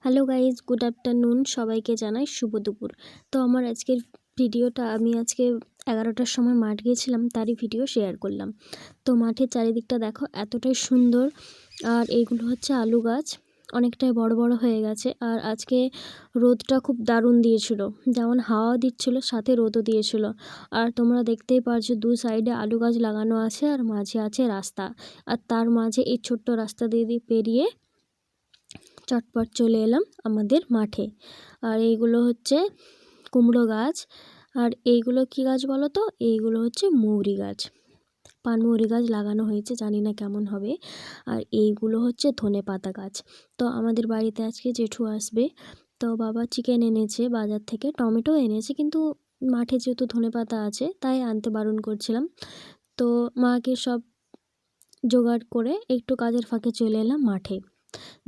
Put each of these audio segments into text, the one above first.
Hello guys, good afternoon. সবাইকে জানাই শুভ দুপুর। তো আমার আজকের ভিডিওটা আমি আজকে 11টার সময় মাঠ গিয়েছিলাম, তারই ভিডিও শেয়ার করলাম। তো মাঠের চারিদিকটা দেখো এতটাই সুন্দর। আর এইগুলো হচ্ছে আলু গাছ, অনেকটাই বড় বড় হয়ে গেছে। আর আজকে রোদটা খুব দারুণ দিয়েছিল, যেমন হাওয়া দিচ্ছিল সাথে রোদও দিয়েছিল। আর তোমরা দেখতেই পারছো দু সাইডে আলু গাছ লাগানো আছে আর মাঝে আছে রাস্তা। আর তার মাঝে এই ছোট্ট রাস্তা দিয়ে পেরিয়ে চটপট চলে এলাম আমাদের মাঠে। আর এইগুলো হচ্ছে কুমড়ো গাছ। আর এইগুলো কি গাছ বলো তো? এইগুলো হচ্ছে মৌরি গাছ, পানমৌরি গাছ লাগানো হয়েছে, জানি না কেমন হবে। আর এইগুলো হচ্ছে ধনেপাতা গাছ। তো আমাদের বাড়িতে আজকে জেঠু আসবে, তো বাবা চিকেন এনেছে বাজার থেকে, টমেটো এনেছে, কিন্তু মাঠে যেহেতু ধনেপাতা আছে তাই আনতে বারণ করছিলাম। তো মাকে সব জোগাড় করে একটু কাজের ফাঁকে চলে এলাম মাঠে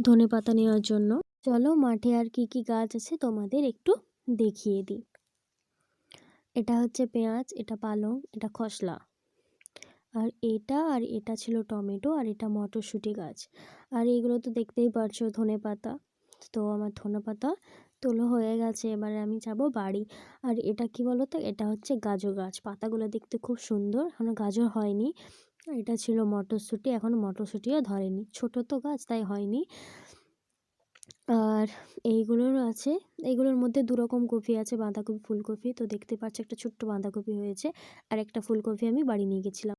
ধনেপাতা নেওয়ার জন্য। চলো মাঠে আর কি কি গাছ আছে তোমাদের একটু দেখিয়ে দিই। এটা হচ্ছে পেঁয়াজ, এটা পালং, এটা খসলা, আর এটা ছিল টমেটো, আর এটা মটরশুঁটি গাছ। আর এইগুলো তো দেখতেই পারছো ধনেপাতা। তো আমার ধনেপাতা তোলা হয়ে গেছে, এবারে আমি যাব বাড়ি। আর এটা কি বলো তো? এটা হচ্ছে গাজর গাছ, পাতাগুলো দেখতে খুব সুন্দর, এখনো গাজর হয়নি। এটা ছিল মটরশুঁটি, এখনো মটরশুঁটিও ধরেনি, ছোট তো গাছ তাই হয়নি। আর এইগুলোরও আছে, এইগুলোর মধ্যে দু রকম কপি আছে, বাঁধাকপি ফুলকপি। তো দেখতে পাচ্ছ একটা ছোট্ট বাঁধাকপি হয়েছে, আর একটা ফুলকপি আমি বাড়ি নিয়ে গেছিলাম।